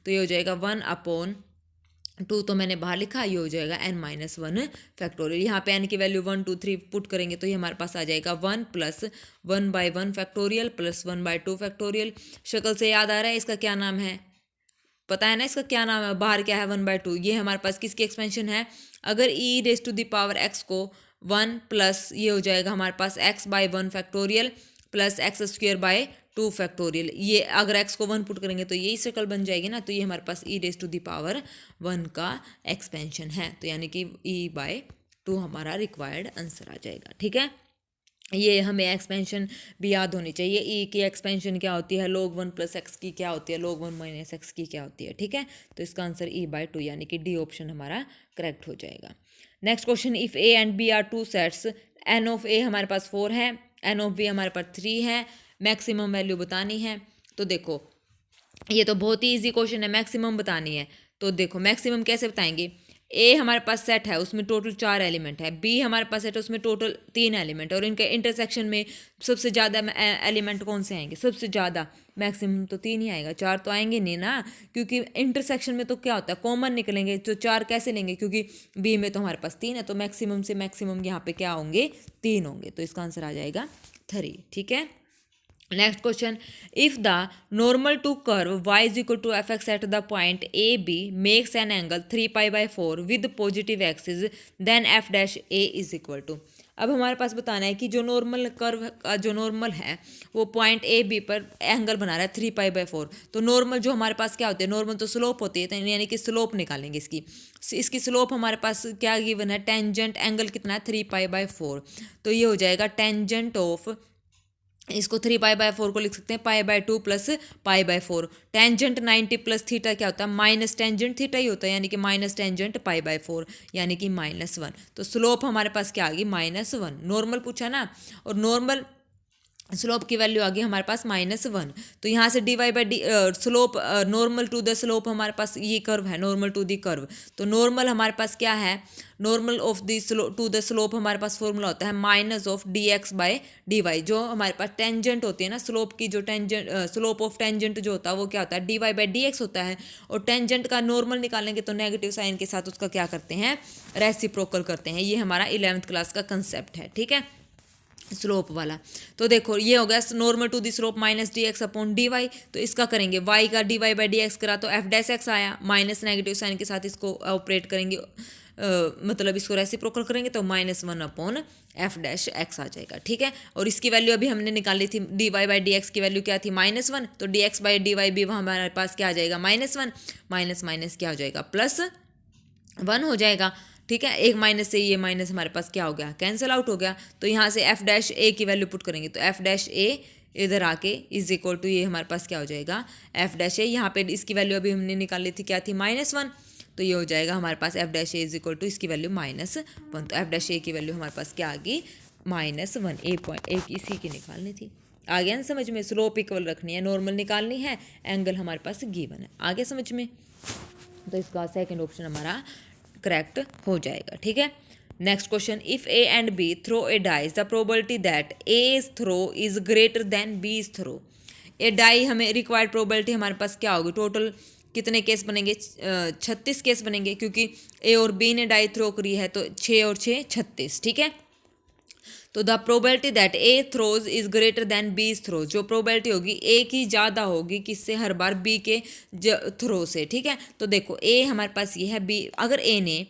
तो ये हो जाएगा 1 अपॉन 2 तो मैंने बाहर लिखा, ये हो जाएगा n-1 फैक्टोरियल। यहाँ पे n की वैल्यू 1 2 3 पुट करेंगे तो ये हमारे पास आ जाएगा 1 प्लस 1/1 फैक्टोरियल प्लस 1/2 फैक्टोरियल। शक्ल से याद आ रहा है इसका क्या नाम है, पता है ना इसका क्या नाम है, बाहर क्या है 1/2। ये हमारे पास किसकी एक्सपेंशन है, अगर e⁻x को 1 प्लस ये हो जाएगा हमारे पास x/1 factorial plus x² factorial. ये अगर x को 1 पुट करेंगे तो यही शक्ल बन जाएगी ना, तो ये हमारे पास e⁻1 का एक्सपेंशन है, तो यानी कि e/2 हमारा रिक्वायर्ड आंसर आ जाएगा। ठीक है, ये हमें एक्सपेंशन भी याद होनी चाहिए। ई की एक्सपेंशन क्या होती है, log 1 प्लस एक्स की क्या होती है, log 1 माइनस एक्स की क्या होती है। ठीक है, तो इसका आंसर e/2 यानी कि डी ऑप्शन हमारा करेक्ट हो जाएगा। Next question, if A and B are two sets, n of A हमारे पास 4 है, एन ऑफ बी हमारे पास 3 है, मैक्सिमम वैल्यू बतानी है। तो देखो ये तो बहुत ही ईजी क्वेश्चन है, मैक्सिमम बतानी है। तो देखो मैक्सिमम कैसे बताएंगे, ए हमारे पास सेट है उसमें टोटल 4 एलिमेंट है, बी हमारे पास सेट है उसमें टोटल 3 एलिमेंट है, और इनके इंटरसेक्शन में सबसे ज़्यादा एलिमेंट कौन से आएंगे, सबसे ज़्यादा मैक्सिमम तो 3 ही आएगा, 4 तो आएंगे नहीं ना, क्योंकि इंटरसेक्शन में तो क्या होता है कॉमन निकलेंगे, तो 4 कैसे लेंगे, क्योंकि बी में तो हमारे पास 3 है, तो मैक्सिमम से मैक्सिमम यहाँ पे क्या होंगे 3 होंगे, तो इसका आंसर आ जाएगा 3। ठीक है, next question, if the normal to curve y is equal to fx at the point a b makes an angle 3π/4 with positive axis then f dash a is equal to. अब हमारे पास बताना है कि जो normal curve का जो normal है वो पॉइंट ए बी पर एंगल बना रहा है 3π/4। तो नॉर्मल जो हमारे पास क्या होती है, नॉर्मल तो स्लोप होती है, तो यानी कि स्लोप निकालेंगे इसकी स्लोप हमारे पास क्या गिवन है, टेंजेंट एंगल कितना है 3π/4, तो ये हो जाएगा टेंजेंट ऑफ, इसको 3π/4 को लिख सकते हैं π/2 प्लस π/4। टेंजेंट 90 प्लस थीटा क्या होता है, माइनस टेंजेंट थीटा ही होता है, यानी कि माइनस टेंजेंट π/4 यानी कि -1। तो स्लोप हमारे पास क्या आ गई -1, नॉर्मल पूछा ना, और नॉर्मल स्लोप की वैल्यू आ गई हमारे पास -1। तो यहाँ से dy/d slope normal to the slope हमारे पास ये कर्व है, नॉर्मल टू द कर्व, तो नॉर्मल हमारे पास क्या है, normal of the to the slope हमारे पास फॉर्मूला होता है -dx/dy, जो हमारे पास टेंजेंट होती है ना स्लोप की, जो टेंजेंट स्लोप ऑफ टेंजेंट जो होता है वो क्या होता है dy/dx होता है, और टेंजेंट का नॉर्मल निकालेंगे तो नेगेटिव साइन के साथ उसका क्या करते हैं, रेसिप्रोकल करते हैं। ये हमारा 11th क्लास का कंसेप्ट है। ठीक है, स्लोप वाला। तो देखो ये हो गया normal to the slope -dx/dy, तो इसका करेंगे y का dy/dx करा तो f डैश x आया, माइनस नेगेटिव साइन के साथ इसको ऑपरेट करेंगे, मतलब इसको रेसिप्रोकल करेंगे तो -1/f डैश x आ जाएगा। ठीक है, और इसकी वैल्यू अभी हमने निकाली थी, dy/dx की वैल्यू क्या थी -1, तो dx/dy भी वहाँ हमारे पास क्या आ जाएगा -1, माइनस माइनस क्या हो जाएगा +1 हो जाएगा। ठीक है, एक माइनस से ये माइनस हमारे पास क्या हो गया, कैंसिल आउट हो गया। तो यहाँ से f डैश ए की वैल्यू पुट करेंगे तो f डैश ए इधर आके इज इक्वल टू ये हमारे पास क्या हो जाएगा f डैश ए, यहाँ पे इसकी वैल्यू अभी हमने निकाली थी क्या थी -1, तो ये हो जाएगा हमारे पास f dash a is equal to इसकी वैल्यू -1, तो f डैश ए की वैल्यू हमारे पास क्या आ गई -1। एक इसी की निकालनी थी, आगे ना समझ में, स्लोप इक्वल रखनी है, नॉर्मल निकालनी है, एंगल हमारे पास गिवन है, आगे समझ में, तो इसका सेकंड ऑप्शन हमारा करेक्ट हो जाएगा। ठीक है, next question, if A and B throw a dice the probability that A's throw is greater than B's throw. A die हमें रिक्वायर्ड प्रोबेबिलिटी हमारे पास क्या होगी, टोटल कितने केस बनेंगे, 36 केस बनेंगे, क्योंकि ए और बी ने डाई थ्रो करी है तो 6 और 6 36। ठीक है, तो the probability that A throws is greater than B's throw, जो प्रोबेबिलिटी होगी ए की ज़्यादा होगी किससे, हर बार बी के थ्रो से। ठीक है, तो देखो ए हमारे पास ये है, बी अगर ए ने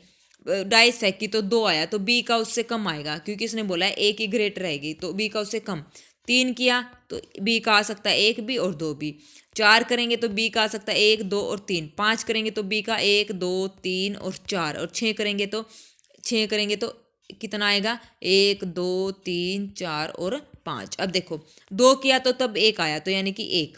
डाइस फेंकी तो 2 आया तो बी का उससे कम आएगा, क्योंकि इसने बोला है ए की ग्रेट रहेगी तो बी का उससे कम। 3 किया तो बी का आ सकता है 1 बी और 2 बी, 4 करेंगे तो बी का आ सकता है 1 2 और 3, 5 करेंगे तो बी का 1 2 3 और 4, और 6 करेंगे तो कितना आएगा 1 2 3 4 और 5। अब देखो 2 किया तो तब 1 आया, तो यानी कि 1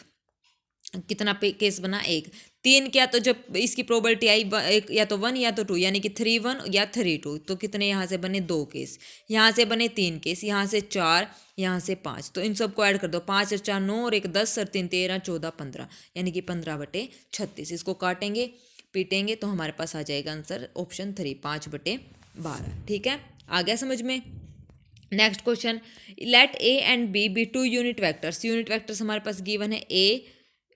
कितना केस बना 1। 3 किया तो जब इसकी प्रोबेबिलिटी आई एक या तो 1 या तो 2, यानी कि 3 1 या 3 2, तो कितने यहाँ से बने 2 केस, यहाँ से बने 3 केस, यहाँ से 4, यहाँ से 5, तो इन सबको ऐड कर दो, 5 और 4 9 और 1 10 और 3 13 14 15, यानी कि 15/36। इसको काटेंगे पीटेंगे तो हमारे पास आ जाएगा आंसर ऑप्शन 3 5/12। ठीक है, आ गया समझ में। Next question, let a and b be 2 unit vectors. Unit vectors हमारे पास गिवन है, ए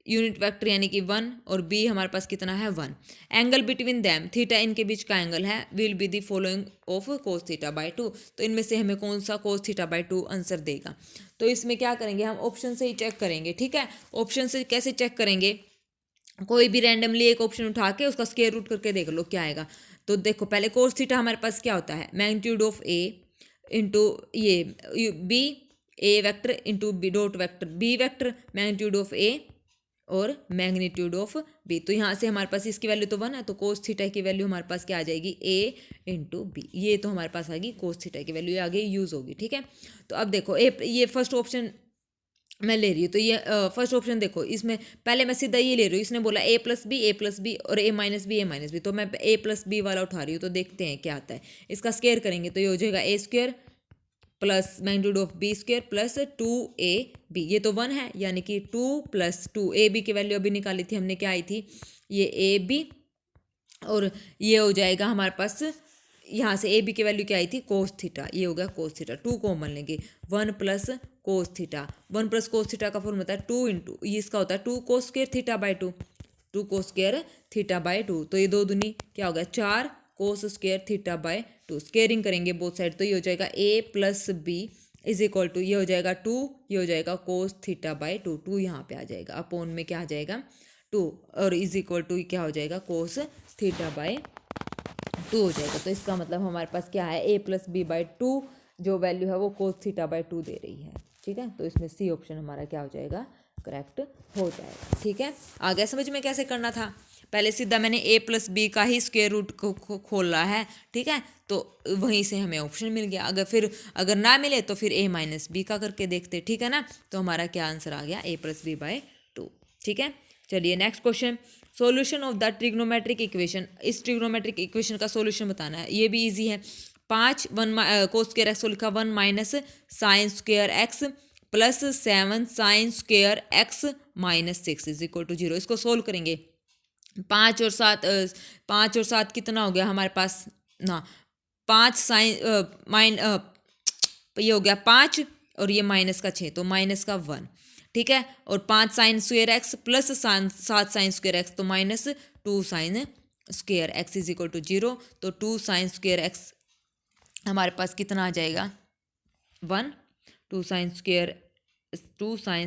यूनिट वेक्टर यानी कि 1 और बी हमारे पास कितना है 1। एंगल बिटवीन दैम थीटा इनके बीच का एंगल है will be the following of cos theta by 2। तो इनमें से हमें कौन सा कोस थीटा बाय 2 आंसर देगा। तो इसमें क्या करेंगे हम ऑप्शन से ही चेक करेंगे। ठीक है, ऑप्शन से कैसे चेक करेंगे, कोई भी रैंडमली एक ऑप्शन उठा के उसका स्क्वायर रूट करके देख लो क्या आएगा। तो देखो पहले कोस थीटा हमारे पास क्या होता है, मैग्नीट्यूड ऑफ ए इंटू ये b, a vector into b dot vector b vector, magnitude of a और मैग्नीट्यूड ऑफ बी। तो यहाँ से हमारे पास इसकी वैल्यू तो 1 है, तो कोस थीटा की वैल्यू हमारे पास क्या आ जाएगी, ए इंटू बी। ये तो हमारे पास आएगी कोस थीटा की वैल्यू, ये आगे यूज़ होगी। ठीक है, तो अब देखो ये फर्स्ट ऑप्शन मैं ले रही हूँ। तो ये फर्स्ट ऑप्शन देखो, इसमें पहले मैं सीधा ये ले रही हूँ, इसने बोला ए प्लस बी और ए माइनस बी, तो मैं ए प्लस बी वाला उठा रही हूँ। तो देखते हैं क्या आता है। इसका स्क्वायर करेंगे तो ये हो जाएगा a square plus magnitude of b square plus 2ab। ये तो 1 है, यानी कि 2 + 2 ए बी की वैल्यू अभी निकाली थी हमने, क्या आई थी, ये ए बी, और ये हो जाएगा हमारे पास यहाँ से ए बी की वैल्यू क्या आई थी, कोस थीटा। ये हो गया कोस थीटा, 2 कॉमन लेंगे, 1 + कोस थीटा। 1 + कोस थीटा का फॉर्मूला होता है 2 इंटू ये इसका होता है 2 cos square theta by 2, 2 cos square theta by 2। तो ये 2 दूनी क्या हो गया 4 cos square theta by 2। Squaring करेंगे बोथ साइड, तो ये हो जाएगा a plus b is equal to, ये हो जाएगा 2, ये हो जाएगा कोस थीटा बाय 2, 2 यहाँ पे आ जाएगा, अपोन में क्या आ जाएगा 2, और इज इक्वल टू क्या हो जाएगा कोस थीटा बाय 2 हो जाएगा। तो इसका मतलब हमारे पास क्या है, ए प्लस बी बाय 2 जो वैल्यू है वो कोस थीटा बाय 2 दे रही है। ठीक है, तो इसमें सी ऑप्शन हमारा क्या हो जाएगा, करेक्ट हो जाएगा। ठीक है, आ गया समझ में कैसे करना था। पहले सीधा मैंने ए प्लस बी का ही स्क्वायर रूट को खोला है। ठीक है, तो वहीं से हमें ऑप्शन मिल गया। अगर ना मिले तो फिर ए माइनस बी का करके देखते। ठीक है ना, तो हमारा क्या आंसर आ गया, ए प्लस बी बाय 2। ठीक है, चलिए next question, solution of the trigonometric equation. इस ट्रिग्नोमेट्रिक इक्वेशन का सॉल्यूशन बताना है, ये भी इजी है। 5 कोस स्क्वायर एक्स को लिखा 1 minus sine square x plus 7 sine square x minus 6 is equal to 0। इसको सोल्व करेंगे। 5 और 7 कितना हो गया हमारे पास ना, 5 साइन ये हो गया 5 और ये माइनस का 6, तो माइनस का 1। ठीक है, और 5 sine square x plus 7 sine square x, तो minus 2 sine square x is equal to 0। तो 2 साइन स्क्वायर एक्स हमारे पास कितना आ जाएगा 1, 2 sine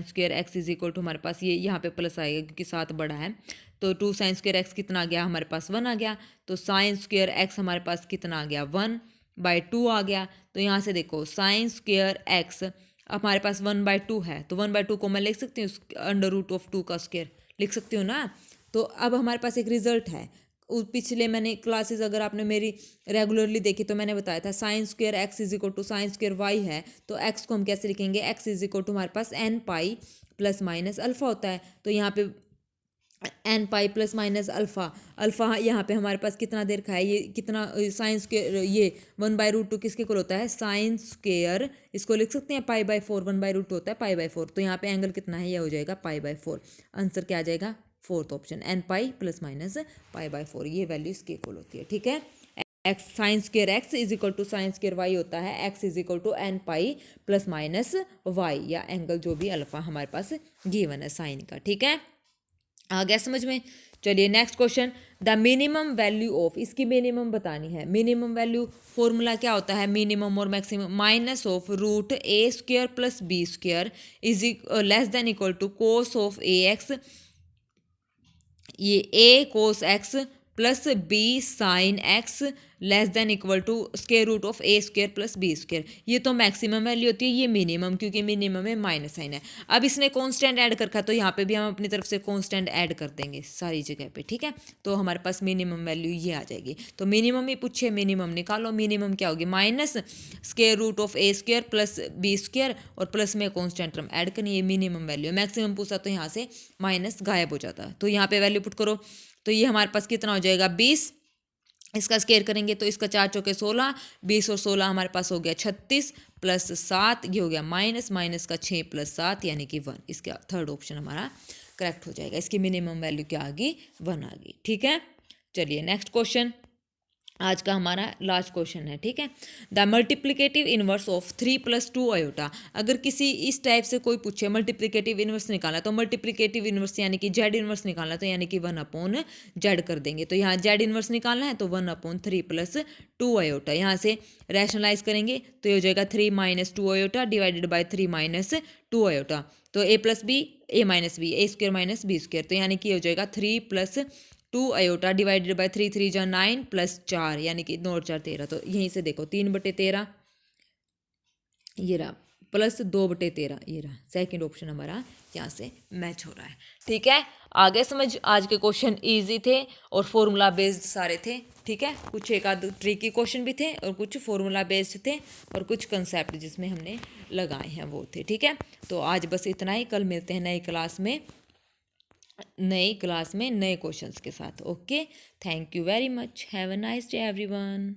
square x is equal to हमारे पास ये यहाँ पे प्लस आएगा क्योंकि 7 बड़ा है। तो 2 साइन स्क्वायर एक्स कितना आ गया हमारे पास 1 आ गया। तो साइन स्क्वायर एक्स हमारे पास कितना आ गया 1 बाय 2 आ गया। तो यहाँ से देखो साइन स्क्वायर एक्स हमारे पास 1 बाय 2 है, तो 1 बाय 2 को मैं लिख सकती हूँ अंडर रूट ऑफ 2 का स्क्वायर लिख सकती हूँ ना। तो अब हमारे पास एक रिजल्ट है। पिछले मैंने क्लासेस अगर आपने मेरी रेगुलरली देखी तो मैंने बताया था sine square x is equal to sine square y है। तो एक्स को हम कैसे लिखेंगे, एक्स इज इक्वल टू हमारे पास n pi plus minus alpha होता है। तो यहाँ पे n pi plus minus alpha यहाँ पे हमारे पास कितना दे रखा है, ये कितना साइन स्क्वायर, ये 1/√2 किसके इक्वल होता है, साइन स्क्वायर, इसको लिख सकते हैं पाई बाय 4, 1/√2 होता है पाई बाय 4। तो यहाँ पे एंगल कितना है, ये हो जाएगा पाई बाय 4। आंसर क्या आ जाएगा, fourth option n pi plus minus pi by 4, ये वैल्यू इसके इक्वल होती है। ठीक है, x sine square x is equal to sine square y होता है x is equal to n pi plus minus y, या एंगल जो भी अल्फा हमारे पास गिवन है साइन का। ठीक है, आ गया समझ में। चलिए next question, the minimum value of, इसकी मिनिमम बतानी है। मिनिमम वैल्यू फॉर्मूला क्या होता है, मिनिमम और maximum minus of root a square plus b square is less than equal to cos of a x, ये a cos x plus b sine x less than equal to square root of a square plus b square. ये तो maximum value होती है, ये minimum, क्योंकि minimum में minus sign है। अब इसने कांस्टेंट ऐड कर रखा, तो यहाँ पे भी हम अपनी तरफ से कांस्टेंट ऐड कर देंगे सारी जगह पे। ठीक है, तो हमारे पास मिनिमम वैल्यू ये आ जाएगी। तो मिनिमम ही पूछे, मिनिमम निकालो। मिनिमम क्या होगी, minus square root of a square plus b square और प्लस में कांस्टेंट टर्म ऐड करनी, ये मिनिमम वैल्यू। मैक्सिमम पूछा तो यहाँ से माइनस गायब हो जाता। तो यहाँ पे वैल्यू पुट करो, तो ये हमारे पास कितना हो जाएगा 20। इसका स्क्वायर करेंगे तो इसका 4 चौके 16, 20 और 16 हमारे पास हो गया 36 प्लस 7, ये हो गया माइनस का 6 प्लस 7 यानी कि 1। इसका थर्ड ऑप्शन हमारा करेक्ट हो जाएगा। इसकी मिनिमम वैल्यू क्या आ गई, 1 आ गई। ठीक है, चलिए नेक्स्ट क्वेश्चन, आज का हमारा लास्ट क्वेश्चन है, ठीक है। The multiplicative inverse of 3+2 iota. अगर किसी इस टाइप से कोई पूछे मल्टीप्लिकेटिव इनवर्स निकालना, तो मल्टीप्लिकेटिव इनवर्स यानी कि जेड इनवर्स निकालना, तो यानी कि 1/z कर देंगे। तो यहाँ जेड इनवर्स निकालना है तो 1/3+2 अयोटा। यहाँ से रैशनलाइज करेंगे तो ये हो जाएगा 3 - 2 अयोटा डिवाइडेड बाई 3 - 2 अयोटा। तो a+b a-b a² - b², तो यानी कि ये हो जाएगा 3+2 अयोटा डिवाइडेड बाई 3 3 जा 9 +4 यानी कि 9 और 4 13। तो यहीं से देखो 3/13 ये रहा +2/13 ये रहा। सेकंड ऑप्शन हमारा यहाँ से मैच हो रहा है, ठीक है। आगे समझ, आज के क्वेश्चन इजी थे और फॉर्मूला बेस्ड सारे थे, ठीक है। कुछ एक आध ट्रिकी क्वेश्चन भी थे और कुछ फॉर्मूला बेस्ड थे और कुछ कंसेप्ट जिसमें हमने लगाए हैं वो थे, ठीक है। तो आज बस इतना ही, कल मिलते हैं नई क्लास में नए क्वेश्चंस के साथ। Okay, thank you very much, have a nice day everyone.